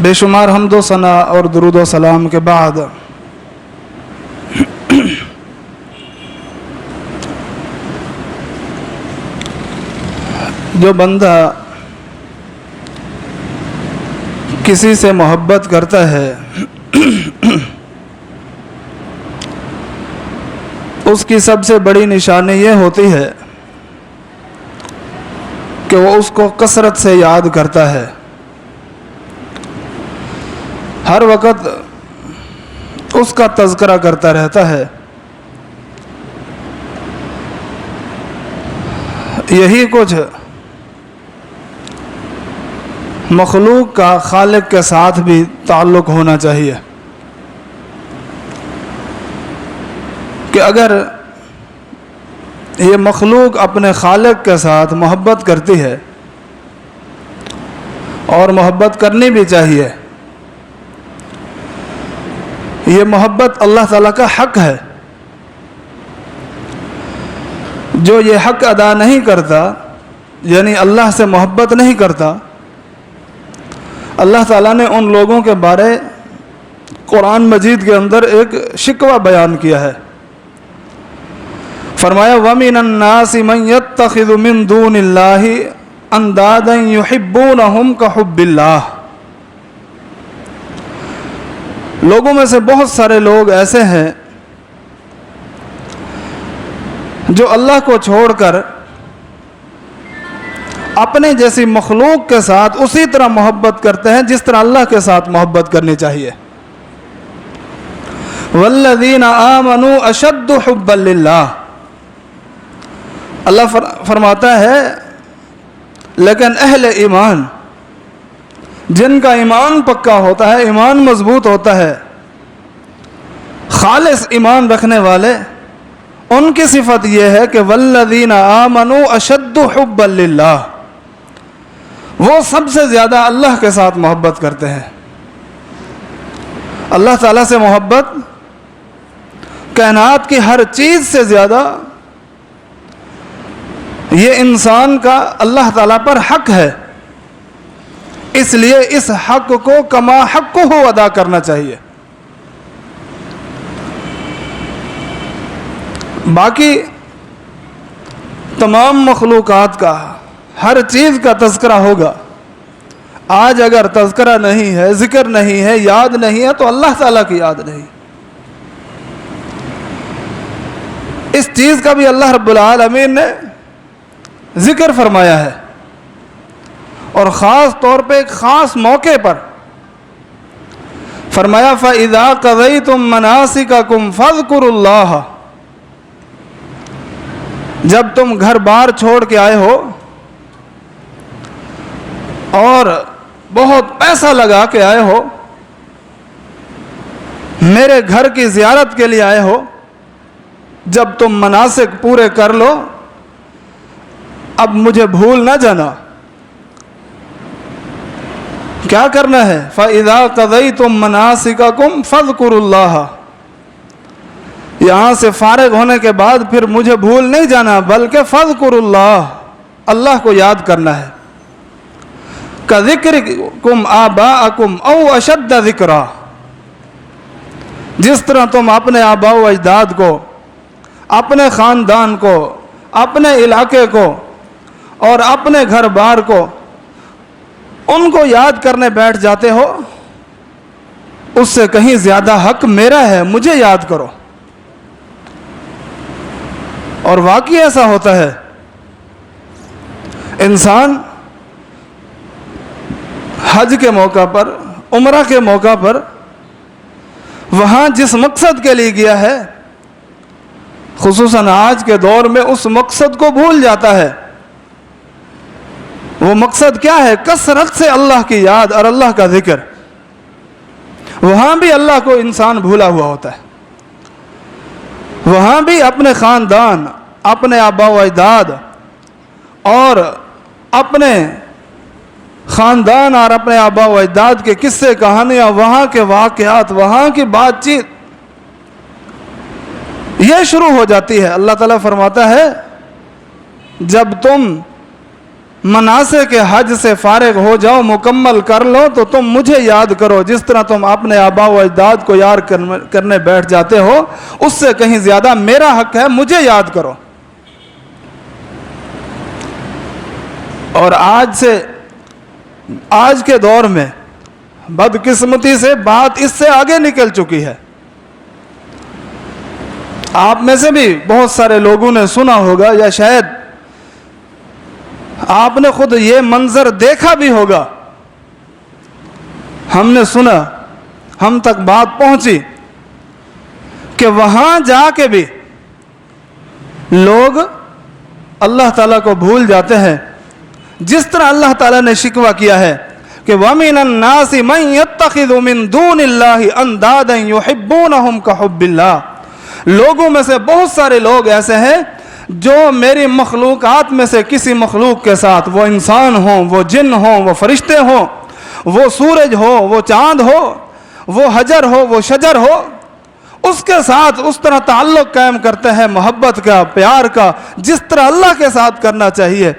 بے شمار حمد و ثنا اور درود و سلام کے بعد جو بندہ کسی سے محبت کرتا ہے اس کی سب سے بڑی نشانی یہ ہوتی ہے کہ وہ اس کو کثرت سے یاد کرتا ہے، ہر وقت اس کا تذکرہ کرتا رہتا ہے۔ یہی کچھ مخلوق کا خالق کے ساتھ بھی تعلق ہونا چاہیے کہ اگر یہ مخلوق اپنے خالق کے ساتھ محبت کرتی ہے، اور محبت کرنی بھی چاہیے، یہ محبت اللہ تعالیٰ کا حق ہے۔ جو یہ حق ادا نہیں کرتا، یعنی اللہ سے محبت نہیں کرتا، اللہ تعالیٰ نے ان لوگوں کے بارے قرآن مجید کے اندر ایک شکوہ بیان کیا ہے۔ فرمایا وَمِنَ النَّاسِ مَن يَتَّخِذُ مِن دُونِ اللَّهِ أَندَادًا يُحِبُّونَهُمْ كَحُبِّ اللَّهِ۔ لوگوں میں سے بہت سارے لوگ ایسے ہیں جو اللہ کو چھوڑ کر اپنے جیسی مخلوق کے ساتھ اسی طرح محبت کرتے ہیں جس طرح اللہ کے ساتھ محبت کرنی چاہیے۔ وَالَّذِينَ آمَنُوا أَشَدُّ حُبًّا لِلَّهِ۔ اللہ فرماتا ہے لیکن اہل ایمان، جن کا ایمان پکا ہوتا ہے، ایمان مضبوط ہوتا ہے، خالص ایمان رکھنے والے، ان کی صفت یہ ہے کہ والذین آمنوا اشد حبا للہ، وہ سب سے زیادہ اللہ کے ساتھ محبت کرتے ہیں۔ اللہ تعالیٰ سے محبت کائنات کی ہر چیز سے زیادہ یہ انسان کا اللہ تعالیٰ پر حق ہے، اس لیے اس حق کو کما حقہ ادا کرنا چاہیے۔ باقی تمام مخلوقات کا ہر چیز کا تذکرہ ہوگا، آج اگر تذکرہ نہیں ہے، ذکر نہیں ہے، یاد نہیں ہے، تو اللہ تعالیٰ کی یاد نہیں۔ اس چیز کا بھی اللہ رب العالمین نے ذکر فرمایا ہے، اور خاص طور پہ ایک خاص موقع پر فرمایا فَإِذَا قَضَيْتُم مَّنَاسِكَكُمْ فَاذْكُرُوا اللَّهَ۔ جب تم گھر بار چھوڑ کے آئے ہو اور بہت پیسہ لگا کے آئے ہو، میرے گھر کی زیارت کے لیے آئے ہو، جب تم مناسک پورے کر لو اب مجھے بھول نہ جانا۔ کیا کرنا ہے؟ فَإِذَا قَضَيْتُم مَّنَاسِكَكُمْ فَاذْكُرُوا اللَّهَ۔ یہاں سے فارغ ہونے کے بعد پھر مجھے بھول نہیں جانا، بلکہ فَاذْكُرُوا اللَّهَ، اللہ کو یاد کرنا ہے۔ كَذِكْرِكُمْ آبَاءَكُمْ أَوْ أَشَدَّ ذِكْرًا۔ جس طرح تم اپنے آباء و اجداد کو، اپنے خاندان کو، اپنے علاقے کو اور اپنے گھر بار کو، ان کو یاد کرنے بیٹھ جاتے ہو، اس سے کہیں زیادہ حق میرا ہے، مجھے یاد کرو۔ اور واقعی ایسا ہوتا ہے، انسان حج کے موقع پر، عمرہ کے موقع پر، وہاں جس مقصد کے لیے گیا ہے، خصوصاً آج کے دور میں اس مقصد کو بھول جاتا ہے۔ وہ مقصد کیا ہے؟ کثرت سے اللہ کی یاد اور اللہ کا ذکر۔ وہاں بھی اللہ کو انسان بھولا ہوا ہوتا ہے، وہاں بھی اپنے خاندان، اپنے آباء و اجداد اور اپنے خاندان اور اپنے آباء و اجداد کے قصے کہانیاں، وہاں کے واقعات، وہاں کی بات چیت، یہ شروع ہو جاتی ہے۔ اللہ تعالیٰ فرماتا ہے جب تم مناسک کے حج سے فارغ ہو جاؤ, مکمل کر لو, تو تم مجھے یاد کرو. جس طرح تم اپنے آبا و اجداد کو یاد کرنے بیٹھ جاتے ہو, اس سے کہیں زیادہ میرا حق ہے, مجھے یاد کرو. اور آج کے دور میں بدقسمتی سے بات اس سے آگے نکل چکی ہے. آپ میں سے بھی بہت سارے لوگوں نے سنا ہوگا, یا شاید آپ نے خود یہ منظر دیکھا بھی ہوگا. ہم نے سنا, ہم تک بات پہنچی کہ وہاں جا کے بھی لوگ اللہ تعالیٰ کو بھول جاتے ہیں, جس طرح اللہ تعالیٰ نے شکوہ کیا ہے کہ وَمِنَ النَّاسِ مَن يَتَّخِذُ مِن دُونِ اللَّهِ أَندَادًا يُحِبُّونَهُمْ كَحُبِّ اللَّهِ. لوگوں میں سے بہت سارے لوگ ایسے ہیں جو میری مخلوقات میں سے کسی مخلوق کے ساتھ, وہ انسان ہوں, وہ جن ہوں, وہ فرشتے ہوں, وہ سورج ہو, وہ چاند ہو, وہ حجر ہو, وہ شجر ہو, اس کے ساتھ اس طرح تعلق قائم کرتے ہیں, محبت کا, پیار کا, جس طرح اللہ کے ساتھ کرنا چاہیے.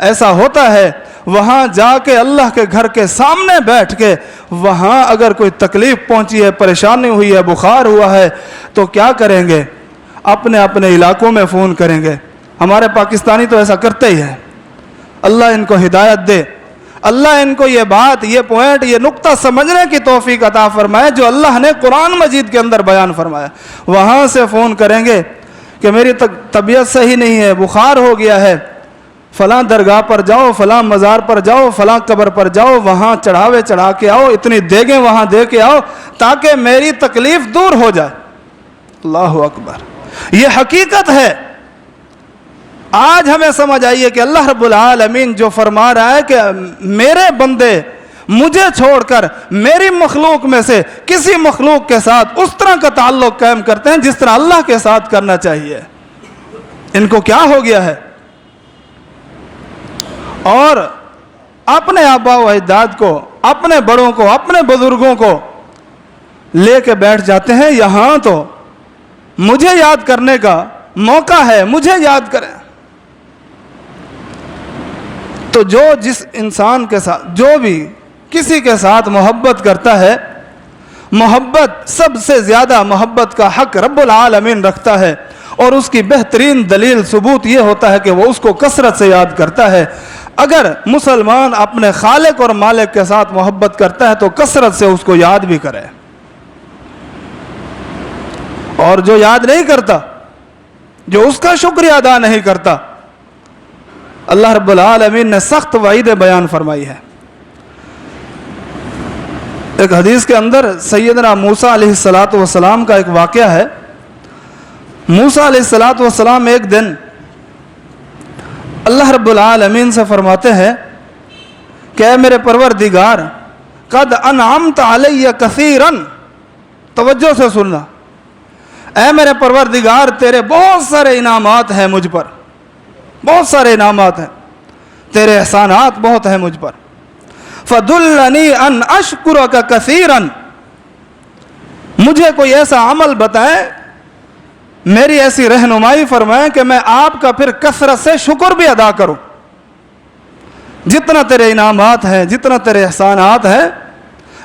ایسا ہوتا ہے وہاں جا کے اللہ کے گھر کے سامنے بیٹھ کے, وہاں اگر کوئی تکلیف پہنچی ہے, پریشانی ہوئی ہے, بخار ہوا ہے, تو کیا کریں گے؟ اپنے اپنے علاقوں میں فون کریں گے. ہمارے پاکستانی تو ایسا کرتے ہی ہیں. اللہ ان کو ہدایت دے, اللہ ان کو یہ بات, یہ پوائنٹ, یہ نقطہ سمجھنے کی توفیق عطا فرمائے جو اللہ نے قرآن مجید کے اندر بیان فرمایا. وہاں سے فون کریں گے کہ میری طبیعت صحیح نہیں ہے, بخار ہو گیا ہے, فلاں درگاہ پر جاؤ, فلاں مزار پر جاؤ, فلاں قبر پر جاؤ, وہاں چڑھاوے چڑھا کے آؤ, اتنی دیگیں وہاں دے کے آؤ تاکہ میری تکلیف دور ہو جائے. اللہ اکبر, یہ حقیقت ہے. آج ہمیں سمجھ آئیے کہ اللہ رب العالمین جو فرما رہا ہے کہ میرے بندے مجھے چھوڑ کر میری مخلوق میں سے کسی مخلوق کے ساتھ اس طرح کا تعلق قائم کرتے ہیں جس طرح اللہ کے ساتھ کرنا چاہیے. ان کو کیا ہو گیا ہے؟ اور اپنے آبا و اجداد کو, اپنے بڑوں کو, اپنے بزرگوں کو لے کے بیٹھ جاتے ہیں. یہاں تو مجھے یاد کرنے کا موقع ہے, مجھے یاد کریں. تو جو جس انسان کے ساتھ, جو بھی کسی کے ساتھ محبت کرتا ہے, محبت سب سے زیادہ محبت کا حق رب العالمین رکھتا ہے, اور اس کی بہترین دلیل ثبوت یہ ہوتا ہے کہ وہ اس کو کثرت سے یاد کرتا ہے. اگر مسلمان اپنے خالق اور مالک کے ساتھ محبت کرتا ہے تو کثرت سے اس کو یاد بھی کرے, اور جو یاد نہیں کرتا, جو اس کا شکریہ ادا نہیں کرتا, اللہ رب العالمین نے سخت وعیدیں بیان فرمائی ہے. ایک حدیث کے اندر سیدنا موسیٰ علیہ السلام کا ایک واقعہ ہے. موسیٰ علیہ السلام ایک دن اللہ رب العالمین سے فرماتے ہیں کہ اے میرے پروردگار, قد انعمت علی کثیرا, توجہ سے سننا, اے میرے پروردگار تیرے بہت سارے انعامات ہیں مجھ پر, بہت سارے انعامات ہیں, تیرے احسانات بہت ہیں مجھ پر. فدلنی ان اشکرک کثیرا, مجھے کوئی ایسا عمل بتائیں, میری ایسی رہنمائی فرمائیں کہ میں آپ کا پھر کثرت سے شکر بھی ادا کروں. جتنا تیرے انعامات ہیں, جتنا تیرے احسانات ہیں,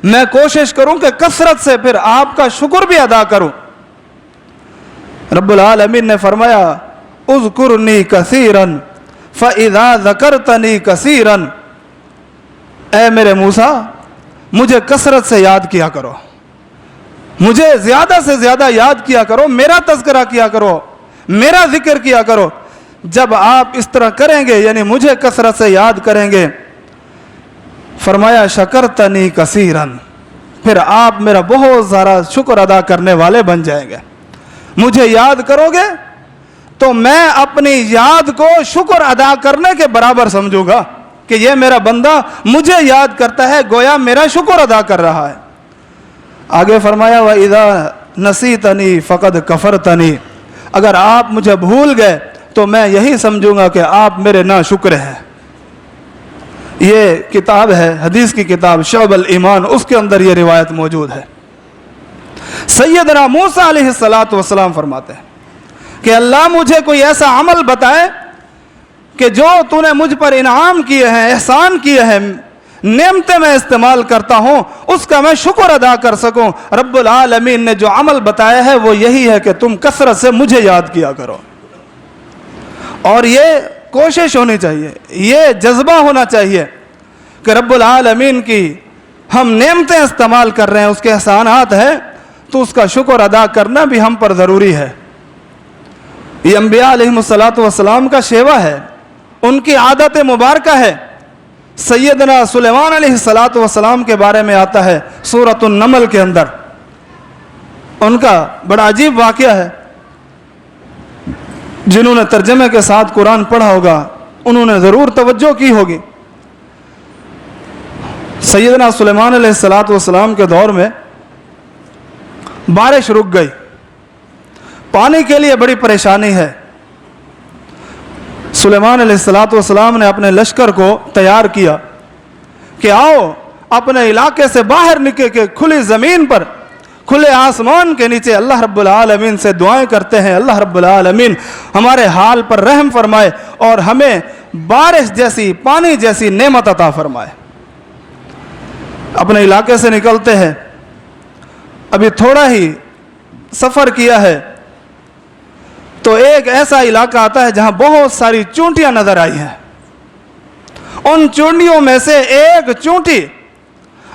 میں کوشش کروں کہ کثرت سے پھر آپ کا شکر بھی ادا کروں. رب العالمین نے فرمایا اذکرنی کثیرا فاذا ذکرتنی کثیرا, اے میرے موسیٰ مجھے کثرت سے یاد کیا کرو, مجھے زیادہ سے زیادہ یاد کیا کرو, میرا تذکرہ کیا کرو, میرا ذکر کیا کرو. جب آپ اس طرح کریں گے, یعنی مجھے کثرت سے یاد کریں گے, فرمایا شکرتنی کثیرا, پھر آپ میرا بہت سارا شکر ادا کرنے والے بن جائیں گے. مجھے یاد کرو گے تو میں اپنی یاد کو شکر ادا کرنے کے برابر سمجھوں گا کہ یہ میرا بندہ مجھے یاد کرتا ہے, گویا میرا شکر ادا کر رہا ہے. آگے فرمایا وَإِذَا نَسِيتَنِي فَقَدْ كَفَرْتَنِي, اگر آپ مجھے بھول گئے تو میں یہی سمجھوں گا کہ آپ میرے ناشکر ہیں. یہ کتاب ہے, حدیث کی کتاب شعب الایمان, اس کے اندر یہ روایت موجود ہے. سیدنا موسیٰ علیہ السلام فرماتے ہیں کہ اللہ مجھے کوئی ایسا عمل بتائے کہ جو تو نے مجھ پر انعام کیے ہیں، احسان کیے ہیں، نعمتیں میں استعمال کرتا ہوں، اس کا میں شکر ادا کر سکوں۔ رب العالمین نے جو عمل بتایا ہے وہ یہی ہے کہ تم کثرت سے مجھے یاد کیا کرو، اور یہ کوشش ہونی چاہیے، یہ جذبہ ہونا چاہیے کہ رب العالمین کی ہم نعمتیں استعمال کر رہے ہیں، اس کے احسانات ہیں، تو اس کا شکر ادا کرنا بھی ہم پر ضروری ہے۔ یہ انبیاء علیہم السلام کا شیوا ہے، ان کی عادت مبارکہ ہے۔ سیدنا سلیمان علیہ السلام کے بارے میں آتا ہے سورۃ النمل کے اندر، ان کا بڑا عجیب واقعہ ہے۔ جنہوں نے ترجمے کے ساتھ قرآن پڑھا ہوگا انہوں نے ضرور توجہ کی ہوگی۔ سیدنا سلیمان علیہ السلام کے دور میں بارش رک گئی، پانی کے لیے بڑی پریشانی ہے۔ سلیمان علیہ السلام نے اپنے لشکر کو تیار کیا کہ آؤ اپنے علاقے سے باہر نکل کے کھلی زمین پر، کھلے آسمان کے نیچے اللہ رب العالمین سے دعائیں کرتے ہیں، اللہ رب العالمین ہمارے حال پر رحم فرمائے اور ہمیں بارش جیسی، پانی جیسی نعمت عطا فرمائے۔ اپنے علاقے سے نکلتے ہیں، ابھی تھوڑا ہی سفر کیا ہے تو ایک ایسا علاقہ آتا ہے جہاں بہت ساری چونٹیاں نظر آئی ہیں۔ ان چونٹیوں میں سے ایک چونٹی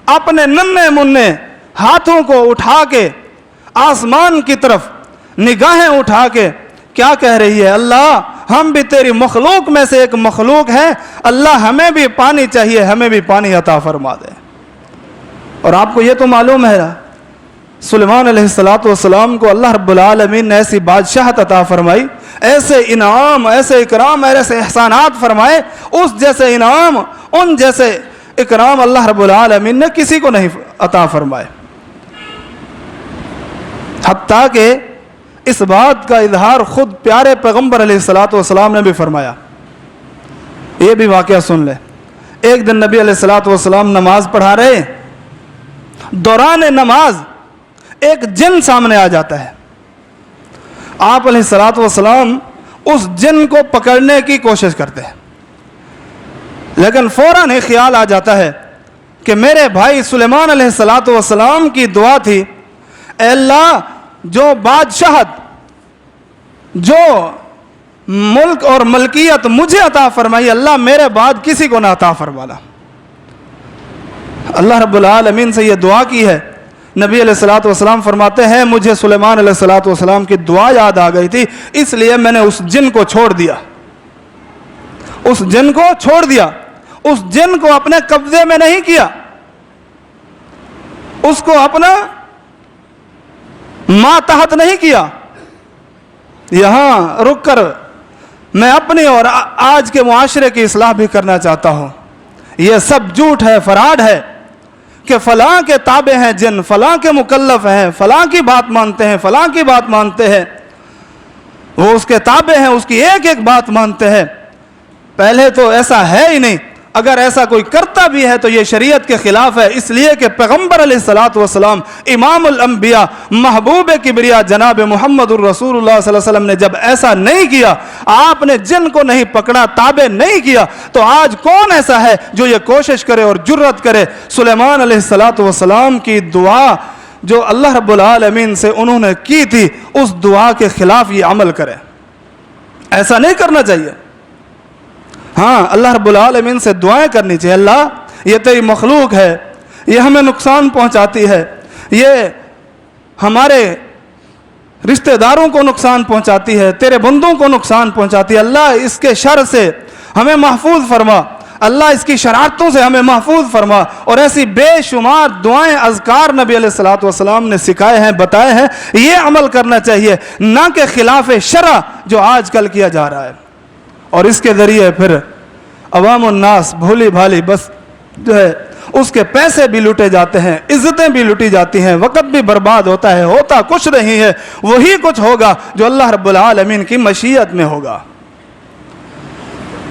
اپنے ننھے منھے ہاتھوں کو اٹھا کے آسمان کی طرف نگاہیں اٹھا کے کیا کہہ رہی ہے؟ اللہ ہم بھی تیری مخلوق میں سے ایک مخلوق ہیں، اللہ ہمیں بھی پانی چاہیے، ہمیں بھی پانی عطا فرما دے۔ اور آپ کو یہ تو معلوم ہے سلیمان علیہ السلام کو اللہ رب العالمین نے ایسی بادشاہت عطا فرمائی، ایسے انعام، ایسے اکرام، ایسے احسانات فرمائے، اس جیسے انعام، ان جیسے اکرام اللہ رب العالمین نے کسی کو نہیں عطا فرمائے۔ حتیٰ کہ اس بات کا اظہار خود پیارے پیغمبر علیہ السلام نے بھی فرمایا۔ یہ بھی واقعہ سن لے۔ ایک دن نبی علیہ السلام نماز پڑھا رہے، دوران نماز ایک جن سامنے آ جاتا ہے۔ آپ علیہ السلام اس جن کو پکڑنے کی کوشش کرتے ہیں، لیکن فوراً ہی خیال آ جاتا ہے کہ میرے بھائی سلیمان علیہ السلام کی دعا تھی، اے اللہ جو بادشاہت، جو ملک اور ملکیت مجھے عطا فرمائی، اللہ میرے بعد کسی کو نہ عطا فرمانا۔ اللہ رب العالمین سے یہ دعا کی ہے۔ نبی علیہ السلام فرماتے ہیں مجھے سلیمان علیہ السلام کی دعا یاد آ گئی تھی، اس لیے میں نے اس جن کو چھوڑ دیا، اس جن کو چھوڑ دیا، اس جن کو اپنے قبضے میں نہیں کیا، اس کو اپنا ماتحت نہیں کیا۔ یہاں رک کر میں اپنی اور آج کے معاشرے کی اصلاح بھی کرنا چاہتا ہوں۔ یہ سب جھوٹ ہے، فراڈ ہے کہ فلاں کے تابع ہیں جن، فلاں کے مکلف ہیں، فلاں کی بات مانتے ہیں، فلاں کی بات مانتے ہیں، وہ اس کے تابع ہیں، اس کی ایک ایک بات مانتے ہیں۔ پہلے تو ایسا ہے ہی نہیں، اگر ایسا کوئی کرتا بھی ہے تو یہ شریعت کے خلاف ہے، اس لیے کہ پیغمبر علیہ السلام امام الانبیاء محبوب کبریا جناب محمد الرسول اللہ صلی اللہ علیہ وسلم نے جب ایسا نہیں کیا، آپ نے جن کو نہیں پکڑا، تابع نہیں کیا، تو آج کون ایسا ہے جو یہ کوشش کرے اور جرت کرے سلیمان علیہ السلام کی دعا جو اللہ رب العالمین سے انہوں نے کی تھی اس دعا کے خلاف یہ عمل کرے؟ ایسا نہیں کرنا چاہیے۔ ہاں اللہ رب العالمین سے دعائیں کرنی چاہیے، اللہ یہ تیری مخلوق ہے، یہ ہمیں نقصان پہنچاتی ہے، یہ ہمارے رشتہ داروں کو نقصان پہنچاتی ہے، تیرے بندوں کو نقصان پہنچاتی ہے، اللہ اس کے شر سے ہمیں محفوظ فرما، اللہ اس کی شرارتوں سے ہمیں محفوظ فرما۔ اور ایسی بے شمار دعائیں، اذکار نبی علیہ السلام نے سکھائے ہیں، بتائے ہیں، یہ عمل کرنا چاہیے، نہ کہ خلاف شرع جو آج کل کیا جا رہا ہے۔ اور اس کے ذریعے پھر عوام الناس بھولی بھالی بس جو ہے اس کے پیسے بھی لوٹے جاتے ہیں، عزتیں بھی لوٹی جاتی ہیں، وقت بھی برباد ہوتا ہے، ہوتا کچھ نہیں ہے، وہی کچھ ہوگا جو اللہ رب العالمین کی مشیت میں ہوگا۔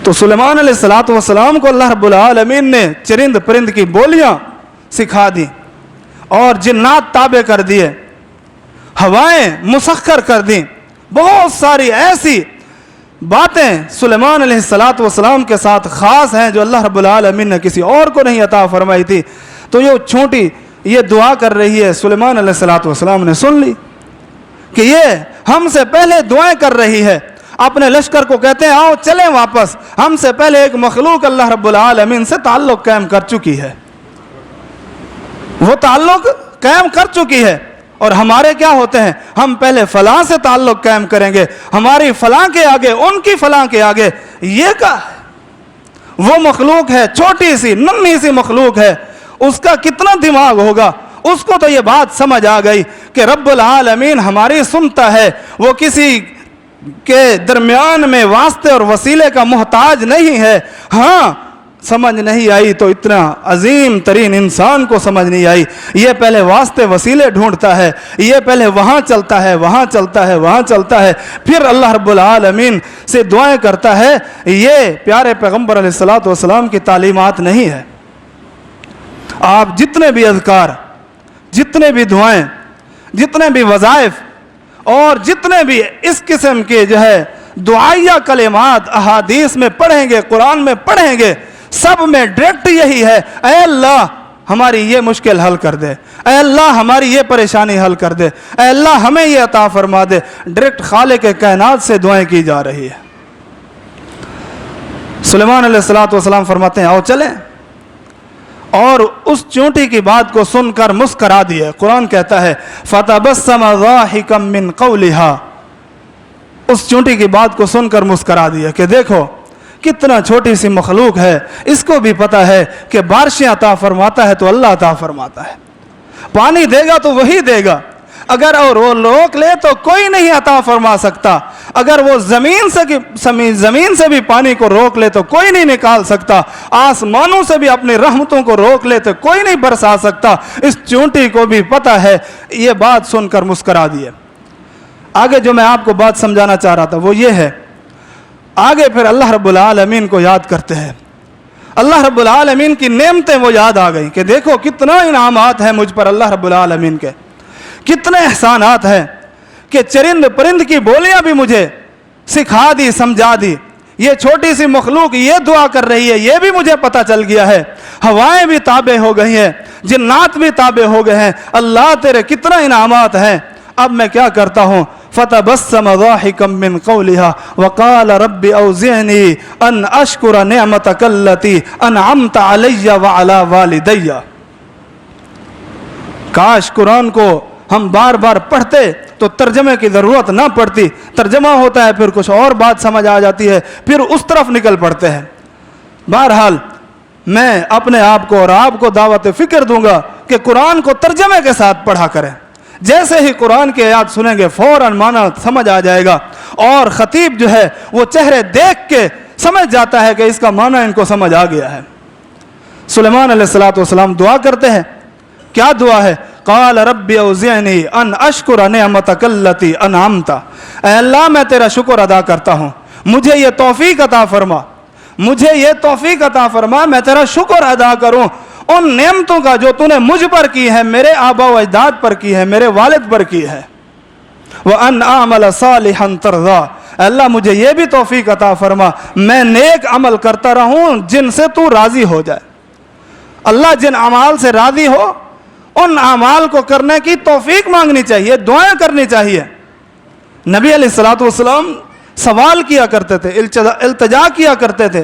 تو سلیمان علیہ السلام کو اللہ رب العالمین نے چرند پرند کی بولیاں سکھا دی اور جنات تابع کر دیے، ہوائیں مسخر کر دیں، بہت ساری ایسی باتیں سلیمان علیہ السلام کے ساتھ خاص ہیں جو اللہ رب العالمین نے کسی اور کو نہیں عطا فرمائی تھی، تو یہ چھوٹی یہ دعا کر رہی ہے، سلیمان علیہ السلام نے سن لی کہ یہ ہم سے پہلے دعائیں کر رہی ہے، اپنے لشکر کو کہتے ہیں آؤ چلیں واپس، ہم سے پہلے ایک مخلوق اللہ رب العالمین سے تعلق قائم کر چکی ہے، وہ تعلق قائم کر چکی ہے، اور ہمارے کیا ہوتے ہیں، ہم پہلے فلاں سے تعلق قائم کریں گے، ہماری فلاں کے آگے ان کی فلاں کے آگے، یہ کیا ہے؟ وہ مخلوق ہے، چھوٹی سی ننھی سی مخلوق ہے، اس کا کتنا دماغ ہوگا، اس کو تو یہ بات سمجھ آ گئی کہ رب العالمین ہماری سنتا ہے، وہ کسی کے درمیان میں واسطے اور وسیلے کا محتاج نہیں ہے۔ ہاں سمجھ نہیں آئی تو اتنا عظیم ترین انسان کو سمجھ نہیں آئی، یہ پہلے واسطے وسیلے ڈھونڈتا ہے، یہ پہلے وہاں چلتا ہے، وہاں چلتا ہے، وہاں چلتا ہے، پھر اللہ رب العالمین سے دعائیں کرتا ہے۔ یہ پیارے پیغمبر علیہ السلام کی تعلیمات نہیں ہے۔ آپ جتنے بھی اذکار، جتنے بھی دعائیں، جتنے بھی وظائف اور جتنے بھی اس قسم کے دعائیہ کلمات احادیث میں پڑھیں گے، قرآن میں پڑھیں گے، سب میں ڈائریکٹ یہی ہے، اے اللہ ہماری یہ مشکل حل کر دے، اے اللہ ہماری یہ پریشانی حل کر دے، اے اللہ ہمیں یہ عطا فرما دے، ڈائریکٹ خالق کائنات سے دعائیں کی جا رہی ہے۔ سلیمان علیہ السلام فرماتے ہیں آؤ چلیں، اور اس چونٹی کی بات کو سن کر مسکرا دیے۔ قرآن کہتا ہے فَتَبَسَّمَ ضَاحِكًا مِّن قَوْلِهَا، اس چونٹی کی بات کو سن کر مسکرا دیا کہ دیکھو کتنا چھوٹی سی مخلوق ہے، اس کو بھی پتا ہے کہ بارشیں عطا فرماتا ہے تو اللہ عطا فرماتا ہے، پانی دے گا تو وہی دے گا، اگر اور وہ روک لے تو کوئی نہیں عطا فرما سکتا، اگر وہ زمین سے بھی پانی کو روک لے تو کوئی نہیں نکال سکتا، آسمانوں سے بھی اپنی رحمتوں کو روک لے تو کوئی نہیں برسا سکتا، اس چونٹی کو بھی پتا ہے۔ یہ بات سن کر مسکرا دیے۔ آگے جو میں آپ کو بات سمجھانا چاہ رہا تھا وہ یہ ہے، آگے پھر اللہ رب العالمین کو یاد کرتے ہیں، اللہ رب العالمین کی نعمتیں وہ یاد آ گئیں کہ دیکھو کتنا انعامات ہیں مجھ پر اللہ رب العالمین کے، کتنے احسانات ہیں کہ چرند پرند کی بولیاں بھی مجھے سکھا دی، سمجھا دی، یہ چھوٹی سی مخلوق یہ دعا کر رہی ہے یہ بھی مجھے پتہ چل گیا ہے، ہوائیں بھی تابع ہو گئی ہیں، جنات بھی تابع ہو گئے ہیں، اللہ تیرے کتنا انعامات ہیں۔ اب میں کیا کرتا ہوں، فَتَبَسَّمَ ضَاحِكًا مِّن قَوْلِهَا وَقَالَ رَبِّ أَوْزِعْنِي أَنْ أَشْكُرَ نِعْمَتَكَ الَّتِي أَنْعَمْتَ عَلَيَّ وَعَلَى وَالِدَيَّ۔ کاش قرآن کو ہم بار بار پڑھتے تو ترجمے کی ضرورت نہ پڑتی، ترجمہ ہوتا ہے پھر کچھ اور بات سمجھ آ جاتی ہے، پھر اس طرف نکل پڑتے ہیں۔ بہرحال میں اپنے آپ کو اور آپ کو دعوت فکر دوں گا کہ قرآن کو ترجمے کے ساتھ پڑھا کریں، جیسے ہی قرآن کی آیات سنیں گے فوراً معنی سمجھ آ جائے گا، اور خطیب وہ چہرے دیکھ کے سمجھ جاتا ہے کہ اس کا معنی ان کو سمجھ آ گیا ہے۔ سلیمان علیہ السلام دعا کرتے ہیں، کیا دعا ہے؟ قال رب اوزعنی ان اشکر نعمتک التی انعمت، اے اللہ میں تیرا شکر ادا کرتا ہوں، مجھے یہ توفیق عطا فرما، مجھے یہ توفیق عطا فرما میں تیرا شکر ادا کروں ان نعمتوں کا جو تو نے مجھ پر کی ہے، میرے آبا و اجداد پر کی ہے، میرے والد پر کی ہے۔ وَأَنْ أَعْمَلَ صَالِحًا تَرْضَىٰ، اللہ مجھے یہ بھی توفیق عطا فرما میں نیک عمل کرتا رہوں جن سے تو راضی ہو جائے۔ اللہ جن اعمال سے راضی ہو ان اعمال کو کرنے کی توفیق مانگنی چاہیے، دعائیں کرنی چاہیے۔ نبی علیہ السلام سوال کیا کرتے تھے، التجا کیا کرتے تھے،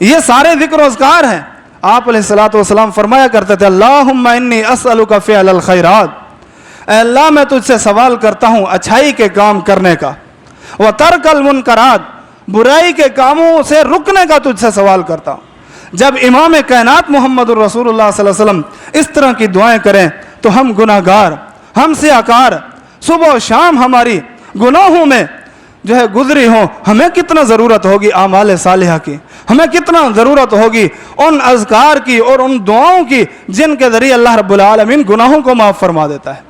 یہ سارے ذکر و اذکار ہیں۔ آپ علیہ السلام فرمایا کرتے تھے اللہم انی اسألک فعل الخیرات، اے اللہ میں تجھ سے سوال کرتا ہوں اچھائی کے کام کرنے کا، وترک المنکرات، برائی کے کاموں سے رکنے کا تجھ سے سوال کرتا ہوں۔ جب امام کائنات محمد الرسول اللہ صلی اللہ علیہ وسلم اس طرح کی دعائیں کریں تو ہم گناہگار، ہم سیاہکار، صبح و شام ہماری گناہوں میں گزری ہوں، ہمیں کتنا ضرورت ہوگی اعمال صالحہ کی، ہمیں کتنا ضرورت ہوگی ان اذکار کی اور ان دعاؤں کی جن کے ذریعے اللہ رب العالمین گناہوں کو معاف فرما دیتا ہے،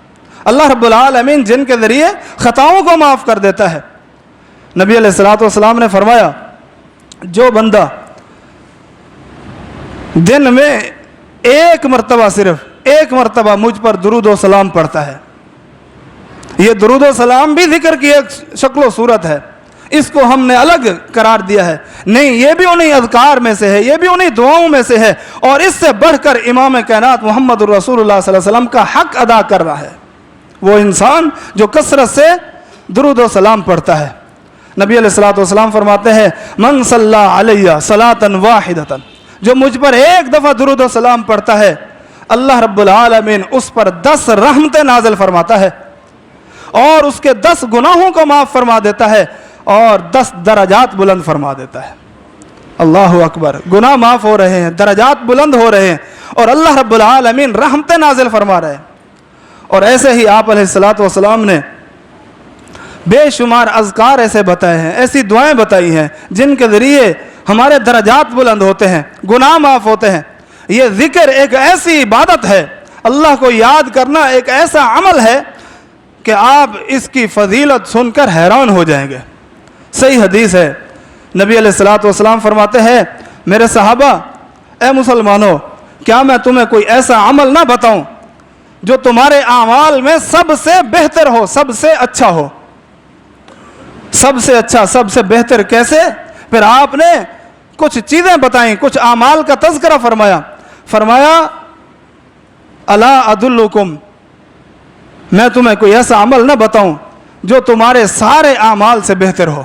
اللہ رب العالمین جن کے ذریعے خطاؤں کو معاف کر دیتا ہے۔ نبی علیہ السلام نے فرمایا جو بندہ دن میں ایک مرتبہ، صرف ایک مرتبہ مجھ پر درود و سلام پڑھتا ہے، یہ درود و سلام بھی ذکر کی ایک شکل و صورت ہے، اس کو ہم نے الگ قرار دیا ہے. نہیں، یہ بھی انہیں اذکار میں سے ہے، یہ بھی انہیں دعاؤں میں سے ہے، اور اس سے بڑھ کر امام کائنات محمد الرسول اللہ صلی اللہ علیہ وسلم کا حق ادا کر رہا ہے وہ انسان جو کثرت سے درود و سلام پڑھتا ہے. نبی علیہ الصلوۃ والسلام فرماتے ہیں من صلی علیہ صلاۃ واحدۃ، جو مجھ پر ایک دفعہ درود و سلام پڑھتا ہے اللہ رب العالمین اس پر 10 رحمتیں نازل فرماتا ہے اور اس کے 10 گناہوں کو معاف فرما دیتا ہے اور 10 درجات بلند فرما دیتا ہے. اللہ اکبر. گناہ معاف ہو رہے ہیں، درجات بلند ہو رہے ہیں، اور اللہ رب العالمین رحمتیں نازل فرما رہے ہیں. اور ایسے ہی آپ علیہ الصلوۃ والسلام نے بے شمار اذکار ایسے بتائے ہیں، ایسی دعائیں بتائی ہیں جن کے ذریعے ہمارے درجات بلند ہوتے ہیں، گناہ معاف ہوتے ہیں. یہ ذکر ایک ایسی عبادت ہے، اللہ کو یاد کرنا ایک ایسا عمل ہے کہ آپ اس کی فضیلت سن کر حیران ہو جائیں گے. صحیح حدیث ہے، نبی علیہ الصلوۃ والسلام فرماتے ہیں میرے صحابہ، اے مسلمانوں، کیا میں تمہیں کوئی ایسا عمل نہ بتاؤں جو تمہارے اعمال میں سب سے بہتر ہو، سب سے اچھا ہو. سب سے اچھا، سب سے بہتر کیسے؟ پھر آپ نے کچھ چیزیں بتائیں، کچھ اعمال کا تذکرہ فرمایا الا ادلکم، میں تمہیں کوئی ایسا عمل نہ بتاؤں جو تمہارے سارے اعمال سے بہتر ہو،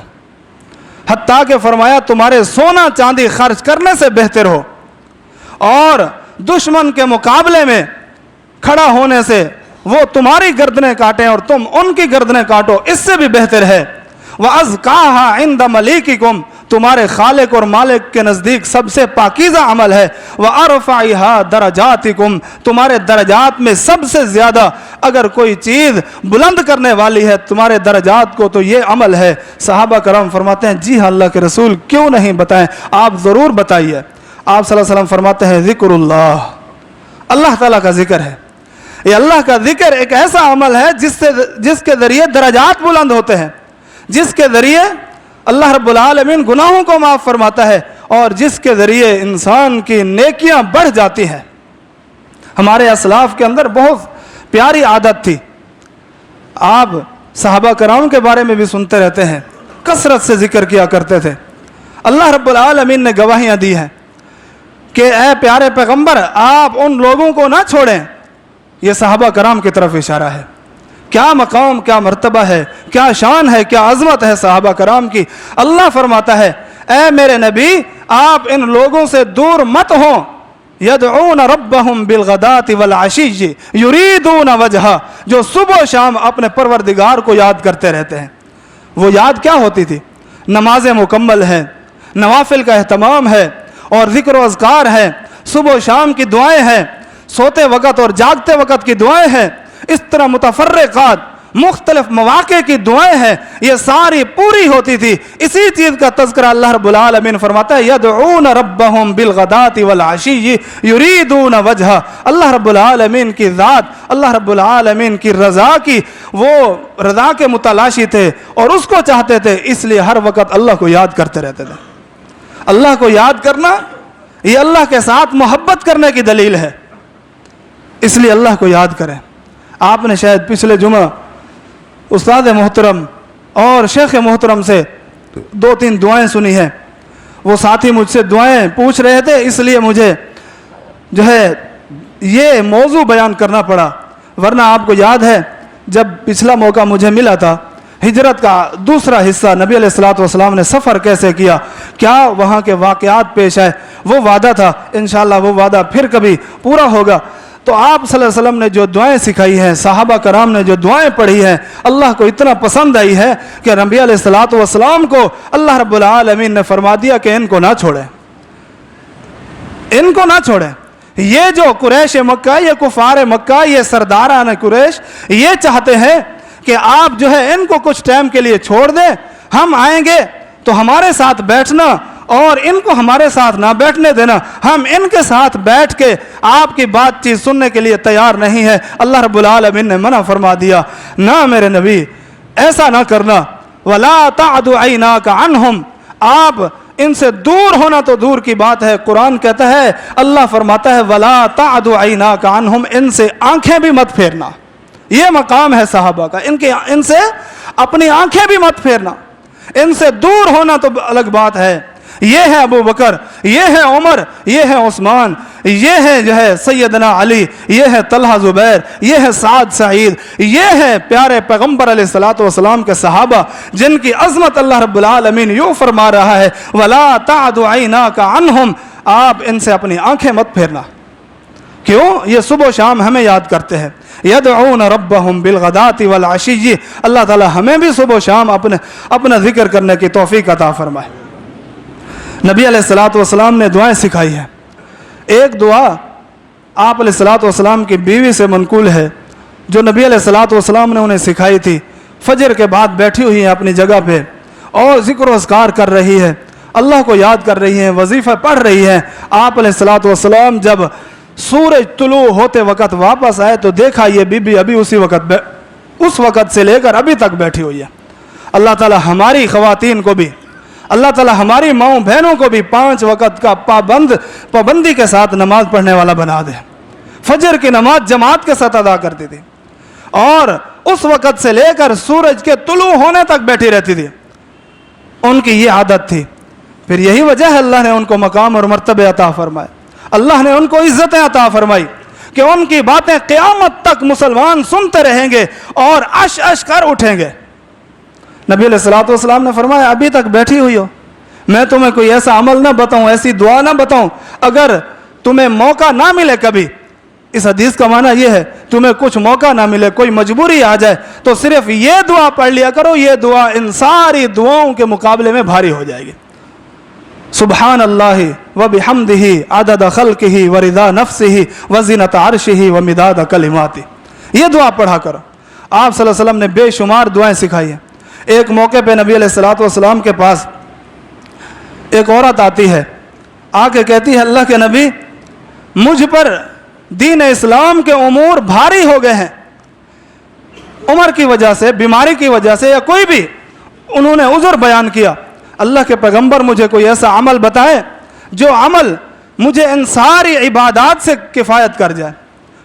حتیٰ کہ فرمایا تمہارے سونا چاندی خرچ کرنے سے بہتر ہو، اور دشمن کے مقابلے میں کھڑا ہونے سے وہ تمہاری گردنیں کاٹیں اور تم ان کی گردنیں کاٹو، اس سے بھی بہتر ہے. وَأَزْكَاهَا عِنْدَ مَلِيكِكُمْ، تمہارے خالق اور مالک کے نزدیک سب سے پاکیزہ عمل ہے. وَأَرْفَعِهَا دَرَجَاتِكُمْ، تمہارے درجات میں سب سے زیادہ اگر کوئی چیز بلند کرنے والی ہے تمہارے درجات کو تو یہ عمل ہے. صحابہ کرام فرماتے ہیں جی ہاں اللہ کے رسول، کیوں نہیں بتائیں، آپ ضرور بتائیے. آپ صلی اللہ علیہ وسلم فرماتے ہیں ذکر اللہ، اللہ تعالیٰ کا ذکر ہے. یہ اللہ کا ذکر ایک ایسا عمل ہے جس کے ذریعے درجات بلند ہوتے ہیں، جس کے ذریعے اللہ رب العالمین گناہوں کو معاف فرماتا ہے، اور جس کے ذریعے انسان کی نیکیاں بڑھ جاتی ہیں. ہمارے اسلاف کے اندر بہت پیاری عادت تھی، آپ صحابہ کرام کے بارے میں بھی سنتے رہتے ہیں، کثرت سے ذکر کیا کرتے تھے. اللہ رب العالمین نے گواہیاں دی ہیں کہ اے پیارے پیغمبر، آپ ان لوگوں کو نہ چھوڑیں. یہ صحابہ کرام کی طرف اشارہ ہے. کیا مقام، کیا مرتبہ ہے، کیا شان ہے، کیا عظمت ہے صحابہ کرام کی. اللہ فرماتا ہے اے میرے نبی، آپ ان لوگوں سے دور مت ہوں. یدعون ربہم بالغداۃ والعشی یریدون وجہہ، جو صبح و شام اپنے پروردگار کو یاد کرتے رہتے ہیں. وہ یاد کیا ہوتی تھی؟ نمازیں مکمل ہیں، نوافل کا اہتمام ہے، اور ذکر و اذکار ہے، صبح و شام کی دعائیں ہیں، سوتے وقت اور جاگتے وقت کی دعائیں ہیں، اس طرح متفرقات مختلف مواقع کی دعائیں ہیں، یہ ساری پوری ہوتی تھی. اسی چیز کا تذکرہ اللہ رب العالمین فرماتا ہے یدعون ربہم بالغداۃ والعشی یریدون وجہہ. اللہ رب العالمین کی ذات، اللہ رب العالمین کی رضا کی، وہ رضا کے متلاشی تھے اور اس کو چاہتے تھے، اس لیے ہر وقت اللہ کو یاد کرتے رہتے تھے. اللہ کو یاد کرنا یہ اللہ کے ساتھ محبت کرنے کی دلیل ہے، اس لیے اللہ کو یاد کریں. آپ نے شاید پچھلے جمعہ استاد محترم اور شیخ محترم سے 2-3 دعائیں سنی ہیں. وہ ساتھی مجھ سے دعائیں پوچھ رہے تھے، اس لیے مجھے جو ہے یہ موضوع بیان کرنا پڑا. ورنہ آپ کو یاد ہے جب پچھلا موقع مجھے ملا تھا، ہجرت کا دوسرا حصہ، نبی علیہ الصلوۃ والسلام نے سفر کیسے کیا، کیا وہاں کے واقعات پیش آئے، وہ وعدہ تھا انشاءاللہ وہ وعدہ پھر کبھی پورا ہوگا. تو آپ صلی اللہ علیہ وسلم نے جو دعائیں سکھائی ہیں، صحابہ کرام نے جو دعائیں پڑھی ہیں، اللہ کو اتنا پسند آئی ہے کہ نبی علیہ الصلوۃ والسلام کو اللہ رب العالمین نے فرما دیا کہ ان کو نہ چھوڑیں، ان کو نہ چھوڑیں. یہ جو قریش مکہ، یہ کفار مکہ، یہ سرداران قریش یہ چاہتے ہیں کہ آپ جو ہے ان کو کچھ ٹائم کے لیے چھوڑ دیں، ہم آئیں گے تو ہمارے ساتھ بیٹھنا اور ان کو ہمارے ساتھ نہ بیٹھنے دینا. ہم ان کے ساتھ بیٹھ کے آپ کی بات چیت سننے کے لیے تیار نہیں ہے. اللہ رب العالمین نے منع فرما دیا، نہ میرے نبی ایسا نہ کرنا. وَلَا تَعْدُ عَيْنَاكَ عَنْهُمْ، آپ ان سے دور ہونا تو دور کی بات ہے. قرآن کہتا ہے، اللہ فرماتا ہے وَلَا تَعْدُ عَيْنَاكَ عَنْهُمْ، ان سے آنکھیں بھی مت پھیرنا. یہ مقام ہے صحابہ کا، ان سے اپنی آنکھیں بھی مت پھیرنا. ان سے دور ہونا تو الگ بات ہے. یہ ہے ابو بکر، یہ ہے عمر، یہ ہے عثمان، یہ ہے جو ہے سیدنا علی، یہ ہے طلحہ زبیر، یہ ہے سعد سعید، یہ ہے پیارے پیغمبر علیہ الصلوۃ والسلام کے صحابہ جن کی عظمت اللہ رب العالمین یوں فرما رہا ہے وَلَا تَعْدُ عَيْنَاكَ عَنْهُمْ، آپ ان سے اپنی آنکھیں مت پھیرنا. کیوں؟ یہ صبح و شام ہمیں یاد کرتے ہیں. یدعون ربهم بالغداة والعشی، اللہ تعالی ہمیں بھی صبح و شام اپنا ذکر کرنے کی توفیق عطا فرمائے. نبی علیہ الصلوۃ والسلام نے دعائیں سکھائی ہیں. ایک دعا آپ علیہ الصلوۃ والسلام کی بیوی سے منقول ہے جو نبی علیہ الصلوۃ والسلام نے انہیں سکھائی تھی. فجر کے بعد بیٹھی ہوئی ہیں اپنی جگہ پہ اور ذکر و اذکار کر رہی ہے، اللہ کو یاد کر رہی ہیں، وظیفہ پڑھ رہی ہیں. آپ علیہ الصلوۃ والسلام جب سورج طلوع ہوتے وقت واپس آئے تو دیکھا یہ بی بی ابھی اس وقت سے لے کر ابھی تک بیٹھی ہوئی ہے. اللہ تعالی ہماری خواتین کو بھی، اللہ تعالی ہماری ماؤں بہنوں کو بھی 5 وقت کا پابندی کے ساتھ نماز پڑھنے والا بنا دے. فجر کی نماز جماعت کے ساتھ ادا کرتی تھی اور اس وقت سے لے کر سورج کے طلوع ہونے تک بیٹھی رہتی تھی. ان کی یہ عادت تھی. پھر یہی وجہ ہے اللہ نے ان کو مقام اور مرتبے عطا فرمائے، اللہ نے ان کو عزتیں عطا فرمائی کہ ان کی باتیں قیامت تک مسلمان سنتے رہیں گے اور اش اش کر اٹھیں گے. نبی علیہ الصلوۃ والسلام نے فرمایا ابھی تک بیٹھی ہوئی ہو، میں تمہیں کوئی ایسا عمل نہ بتاؤں، ایسی دعا نہ بتاؤں اگر تمہیں موقع نہ ملے کبھی. اس حدیث کا معنی یہ ہے تمہیں کچھ موقع نہ ملے، کوئی مجبوری آ جائے تو صرف یہ دعا پڑھ لیا کرو. یہ دعا ان ساری دعاؤں کے مقابلے میں بھاری ہو جائے گی. سبحان اللہ وبحمدہ عدد خلقہ ورضا نفسہ وزنۃ عرشہ ومداد کلماتہ. یہ دعا پڑھا کرو. آپ صلی اللہ علیہ وسلم نے بے شمار دعائیں سکھائی ہیں. ایک موقع پہ نبی علیہ الصلوۃ والسلام کے پاس ایک عورت آتی ہے، آ کے کہتی ہے اللہ کے نبی مجھ پر دین اسلام کے امور بھاری ہو گئے ہیں، عمر کی وجہ سے، بیماری کی وجہ سے یا کوئی بھی انہوں نے عذر بیان کیا. اللہ کے پیغمبر مجھے کوئی ایسا عمل بتائے جو عمل مجھے ان ساری عبادات سے کفایت کر جائے.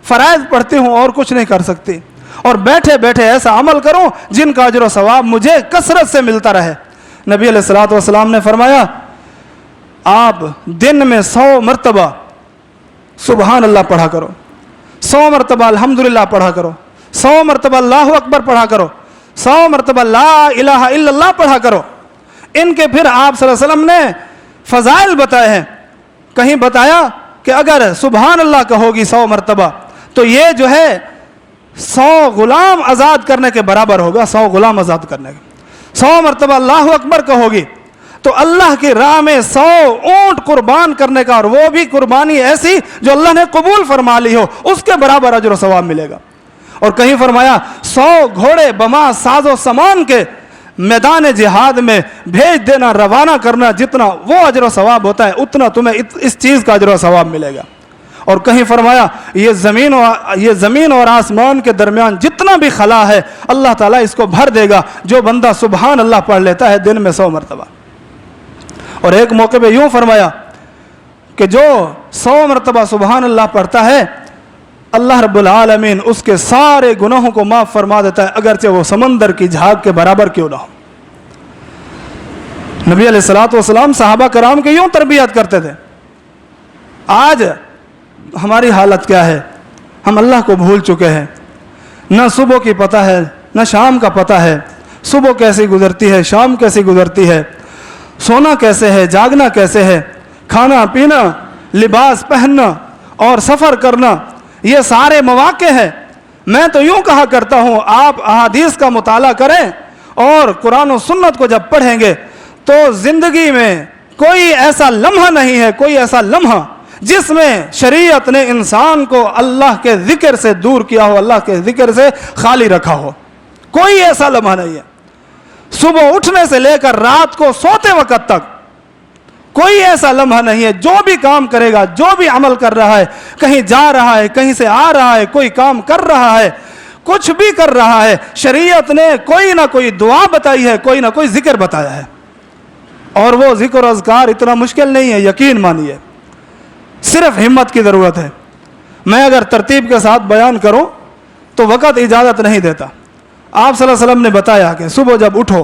فرائض پڑھتی ہوں اور کچھ نہیں کر سکتی اور بیٹھے بیٹھے ایسا عمل کروں جن کا اجر و ثواب مجھے کثرت سے ملتا رہے. نبی علیہ الصلوۃ والسلام نے فرمایا آپ دن میں 100 مرتبہ سبحان اللہ پڑھا کرو، 100 مرتبہ الحمدللہ پڑھا کرو، 100 مرتبہ اللہ اکبر پڑھا کرو، 100 مرتبہ لا الہ الا اللہ پڑھا کرو. ان کے پھر آپ صلی اللہ علیہ وسلم نے فضائل بتائے ہیں. کہیں بتایا کہ اگر سبحان اللہ کہوگی 100 مرتبہ تو یہ جو ہے 100 غلام آزاد کرنے کے برابر ہوگا. 100 غلام آزاد کرنے کے. 100 مرتبہ اللہ اکبر کہوگی تو اللہ کی راہ میں 100 اونٹ قربان کرنے کا، اور وہ بھی قربانی ایسی جو اللہ نے قبول فرما لی ہو، اس کے برابر اجر و ثواب ملے گا. اور کہیں فرمایا 100 گھوڑے بما ساز و سامان کے میدان جہاد میں بھیج دینا، روانہ کرنا، جتنا وہ اجر و ثواب ہوتا ہے اتنا تمہیں اس چیز کا اجر و ثواب ملے گا. اور کہیں فرمایا یہ زمین اور آسمان کے درمیان جتنا بھی خلا ہے اللہ تعالیٰ اس کو بھر دے گا جو بندہ سبحان اللہ پڑھ لیتا ہے دن میں 100 مرتبہ. اور ایک موقع پہ یوں فرمایا کہ جو 100 مرتبہ سبحان اللہ پڑھتا ہے اللہ رب العالمین اس کے سارے گناہوں کو معاف فرما دیتا ہے، اگرچہ وہ سمندر کی جھاگ کے برابر کیوں نہ ہو. نبی علیہ الصلوۃ والسلام صحابہ کرام کی یوں تربیت کرتے تھے. آج ہماری حالت کیا ہے؟ ہم اللہ کو بھول چکے ہیں. نہ صبح کی پتہ ہے نہ شام کا پتہ ہے. صبح کیسی گزرتی ہے، شام کیسی گزرتی ہے، سونا کیسے ہے، جاگنا کیسے ہے، کھانا پینا، لباس پہننا اور سفر کرنا، یہ سارے مواقع ہیں. میں تو یوں کہا کرتا ہوں آپ احادیث کا مطالعہ کریں اور قرآن و سنت کو جب پڑھیں گے تو زندگی میں کوئی ایسا لمحہ نہیں ہے، کوئی ایسا لمحہ جس میں شریعت نے انسان کو اللہ کے ذکر سے دور کیا ہو، اللہ کے ذکر سے خالی رکھا ہو. کوئی ایسا لمحہ نہیں ہے. صبح اٹھنے سے لے کر رات کو سوتے وقت تک کوئی ایسا لمحہ نہیں ہے. جو بھی کام کرے گا، جو بھی عمل کر رہا ہے، کہیں جا رہا ہے، کہیں سے آ رہا ہے، کوئی کام کر رہا ہے، کچھ بھی کر رہا ہے، شریعت نے کوئی نہ کوئی دعا بتائی ہے، کوئی نہ کوئی ذکر بتایا ہے. اور وہ ذکر و اذکار اتنا مشکل نہیں ہے، یقین مانیے، صرف ہمت کی ضرورت ہے. میں اگر ترتیب کے ساتھ بیان کروں تو وقت اجازت نہیں دیتا. آپ صلی اللہ علیہ وسلم نے بتایا کہ صبح جب اٹھو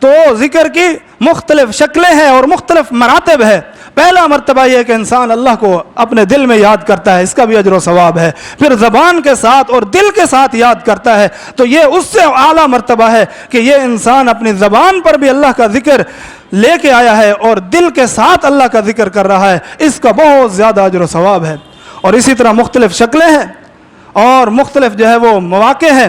تو ذکر کی مختلف شکلیں ہیں اور مختلف مراتب ہے. پہلا مرتبہ یہ کہ انسان اللہ کو اپنے دل میں یاد کرتا ہے، اس کا بھی اجر و ثواب ہے. پھر زبان کے ساتھ اور دل کے ساتھ یاد کرتا ہے تو یہ اس سے اعلیٰ مرتبہ ہے کہ یہ انسان اپنی زبان پر بھی اللہ کا ذکر لے کے آیا ہے اور دل کے ساتھ اللہ کا ذکر کر رہا ہے. اس کا بہت زیادہ اجر و ثواب ہے. اور اسی طرح مختلف شکلیں ہیں اور مختلف جو ہے وہ مواقع ہیں.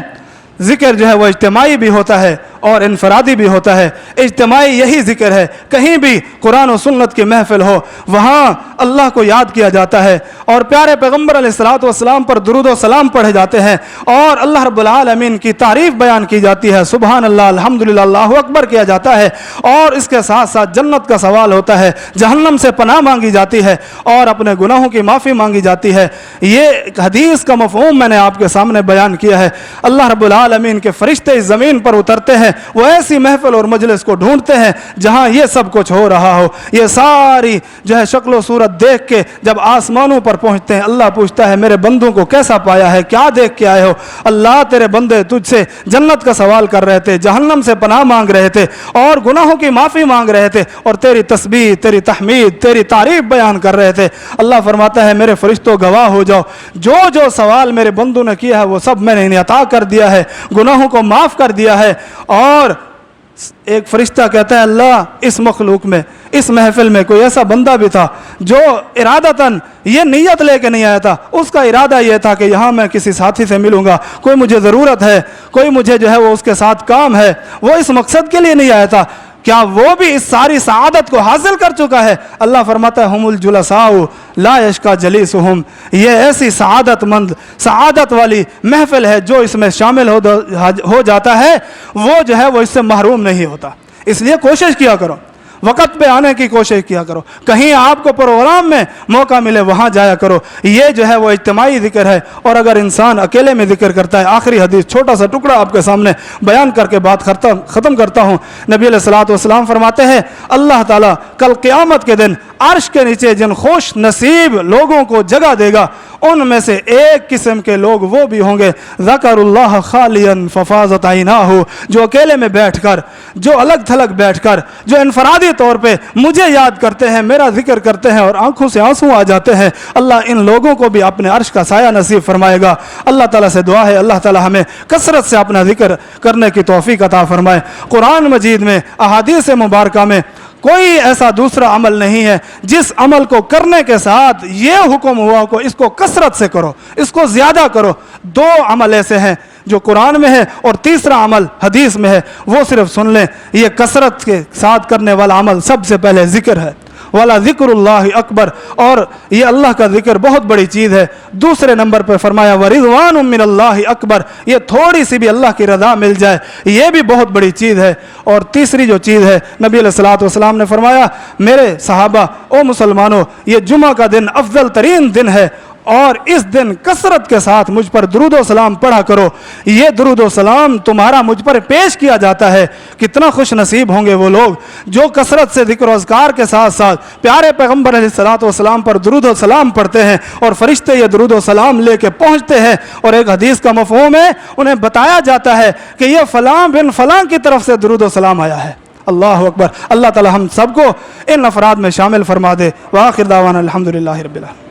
ذکر جو ہے وہ اجتماعی بھی ہوتا ہے اور انفرادی بھی ہوتا ہے. اجتماعی یہی ذکر ہے، کہیں بھی قرآن و سنت کی محفل ہو وہاں اللہ کو یاد کیا جاتا ہے اور پیارے پیغمبر علیہ الصلوۃ والسلام پر درود و سلام پڑھے جاتے ہیں اور اللہ رب العالمین کی تعریف بیان کی جاتی ہے. سبحان اللہ، الحمدللہ، اللہ اکبر کیا جاتا ہے اور اس کے ساتھ ساتھ جنت کا سوال ہوتا ہے، جہنم سے پناہ مانگی جاتی ہے اور اپنے گناہوں کی معافی مانگی جاتی ہے. یہ حدیث کا مفہوم میں نے آپ کے سامنے بیان کیا ہے. اللہ رب العالمین کے فرشتے اس زمین پر اترتے ہیں، وہ ایسی محفل اور مجلس کو ڈھونڈتے ہیں جہاں یہ سب کچھ ہو رہا ہو. یہ ساری جو ہے شکل و صورت دیکھ کے جب آسمانوں پر پہنچتے ہیں اللہ پوچھتا ہے میرے بندوں کو کیسا پایا ہے، کیا دیکھ کے آئے ہو؟ اللہ تیرے بندے تجھ سے جنت کا سوال کر رہے تھے، جہنم سے پناہ مانگ رہے تھے اور گناہوں کی معافی مانگ رہے تھے اور تیری تسبیح، تیری تحمید، تیری تعریف بیان کر رہے تھے. اللہ فرماتا ہے میرے فرشتوں گواہ ہو جاؤ، جو جو سوال میرے بندوں نے کیا ہے وہ سب میں نے انہیں عطا کر دیا ہے، گناہوں کو معاف کر دیا ہے. اور ایک فرشتہ کہتا ہے اللہ اس مخلوق میں، اس محفل میں کوئی ایسا بندہ بھی تھا جو ارادتاً یہ نیت لے کے نہیں آیا تھا، اس کا ارادہ یہ تھا کہ یہاں میں کسی ساتھی سے ملوں گا، کوئی مجھے ضرورت ہے، کوئی مجھے جو ہے وہ اس کے ساتھ کام ہے، وہ اس مقصد کے لیے نہیں آیا تھا، کیا وہ بھی اس ساری سعادت کو حاصل کر چکا ہے؟ اللہ فرماتا ہے ہم الجلساء لا یشقی جلیسہم، یہ ایسی سعادت مند، سعادت والی محفل ہے جو اس میں شامل ہو جاتا ہے وہ جو ہے وہ اس سے محروم نہیں ہوتا. اس لیے کوشش کیا کرو، وقت پہ آنے کی کوشش کیا کرو، کہیں آپ کو پروگرام میں موقع ملے وہاں جایا کرو. یہ جو ہے وہ اجتماعی ذکر ہے. اور اگر انسان اکیلے میں ذکر کرتا ہے، آخری حدیث چھوٹا سا ٹکڑا آپ کے سامنے بیان کر کے بات ختم کرتا ہوں. نبی علیہ الصلوۃ والسلام فرماتے ہیں اللہ تعالیٰ کل قیامت کے دن عرش کے نیچے جن خوش نصیب لوگوں کو جگہ دے گا ان میں سے ایک قسم کے لوگ وہ بھی ہوں گے ذکر اللہ خالیا ففاضت عیناہ، جو اکیلے میں بیٹھ کر، جو الگ تھلگ بیٹھ کر، جو انفرادی طور پہ مجھے یاد کرتے ہیں، میرا ذکر کرتے ہیں اور آنکھوں سے آنسو آ جاتے ہیں. اللہ ان لوگوں کو بھی اپنے عرش کا سایہ نصیب فرمائے گا. اللہ تعالیٰ سے دعا ہے اللہ تعالیٰ ہمیں کثرت سے اپنا ذکر کرنے کی توفیق عطا فرمائے. قرآن مجید میں، احادیث مبارکہ میں کوئی ایسا دوسرا عمل نہیں ہے جس عمل کو کرنے کے ساتھ یہ حکم ہوا کہ اس کو کثرت سے کرو، اس کو زیادہ کرو. دو عمل ایسے ہیں جو قرآن میں ہے اور تیسرا عمل حدیث میں ہے، وہ صرف سن لیں. یہ کثرت کے ساتھ کرنے والا عمل سب سے پہلے ذکر ہے، والا ذکر اللہ اکبر، اور یہ اللہ کا ذکر بہت بڑی چیز ہے. دوسرے نمبر پہ فرمایا ورضوان من اللہ اکبر، یہ تھوڑی سی بھی اللہ کی رضا مل جائے یہ بھی بہت بڑی چیز ہے. اور تیسری جو چیز ہے نبی علیہ الصلوۃ والسلام نے فرمایا میرے صحابہ، او مسلمانوں، یہ جمعہ کا دن افضل ترین دن ہے اور اس دن کثرت کے ساتھ مجھ پر درود و سلام پڑھا کرو. یہ درود و سلام تمہارا مجھ پر پیش کیا جاتا ہے. کتنا خوش نصیب ہوں گے وہ لوگ جو کثرت سے ذکر و اذکار کے ساتھ ساتھ پیارے پیغمبر علیہ الصلوۃ والسلام پر درود و سلام پڑھتے ہیں اور فرشتے یہ درود و سلام لے کے پہنچتے ہیں. اور ایک حدیث کا مفہوم ہے، انہیں بتایا جاتا ہے کہ یہ فلاں بن فلاں کی طرف سے درود و سلام آیا ہے. اللہ اکبر. اللہ تعالی ہم سب کو ان افراد میں شامل فرما دے. وآخر دعوانا الحمدللہ رب العالمین.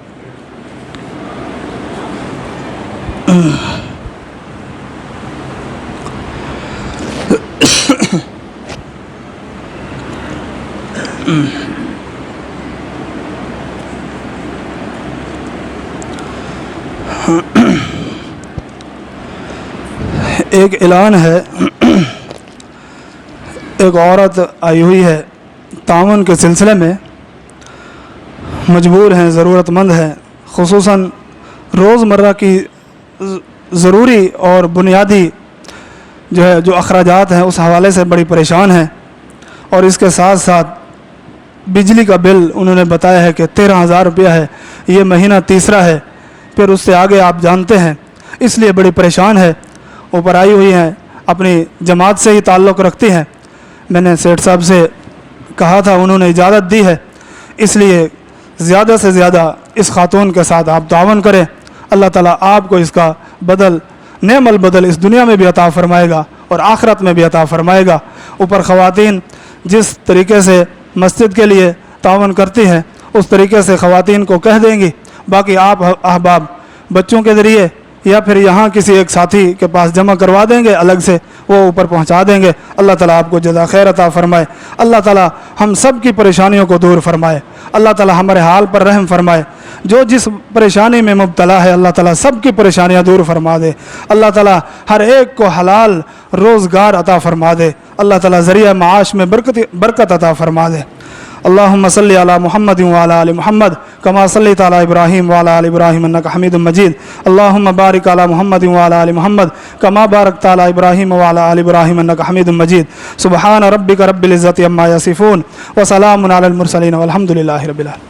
ایک اعلان ہے، ایک عورت آئی ہوئی ہے تعاون کے سلسلے میں، مجبور ہیں، ضرورت مند ہے، خصوصاً روزمرہ کی ضروری اور بنیادی جو اخراجات ہیں اس حوالے سے بڑی پریشان ہیں. اور اس کے ساتھ ساتھ بجلی کا بل انہوں نے بتایا ہے کہ 13,000 روپیہ ہے، یہ مہینہ تیسرا ہے، پھر اس سے آگے آپ جانتے ہیں، اس لیے بڑی پریشان ہے. اوپر آئی ہوئی ہیں، اپنی جماعت سے ہی تعلق رکھتی ہیں. میں نے سیٹھ صاحب سے کہا تھا، انہوں نے اجازت دی ہے، اس لیے زیادہ سے زیادہ اس خاتون کے ساتھ آپ تعاون کریں. اللہ تعالیٰ آپ کو اس کا بدل، نعم البدل اس دنیا میں بھی عطا فرمائے گا اور آخرت میں بھی عطا فرمائے گا۔ اوپر خواتین جس طریقے سے مسجد کے لیے تعاون کرتی ہیں اس طریقے سے خواتین کو کہہ دیں گی، باقی آپ احباب بچوں کے ذریعے یا پھر یہاں کسی ایک ساتھی کے پاس جمع کروا دیں گے، الگ سے وہ اوپر پہنچا دیں گے۔ اللہ تعالیٰ آپ کو جزا خیر عطا فرمائے، اللہ تعالیٰ ہم سب کی پریشانیوں کو دور فرمائے، اللہ تعالیٰ ہمارے حال پر رحم فرمائے۔ جو جس پریشانی میں مبتلا ہے اللہ تعالیٰ سب کی پریشانیاں دور فرما دے، اللہ تعالیٰ ہر ایک کو حلال روزگار عطا فرما دے، اللہ تعالیٰ ذریعہ معاش میں برکت عطا فرما دے۔ اللہم صلی علی محمد وعلی آل محمد کما صلیت علی ابراہیم وعلی آل ابراہیم انک حمید مجید۔ اللہم بارک علی محمد وعلی آل محمد کما بارکت علی ابراہیم وعلی آل ابراہیم انک حمید مجید۔ سبحان ربک رب العزت عما یصفون وسلام علی المرسلین والحمد للہ رب العالمین۔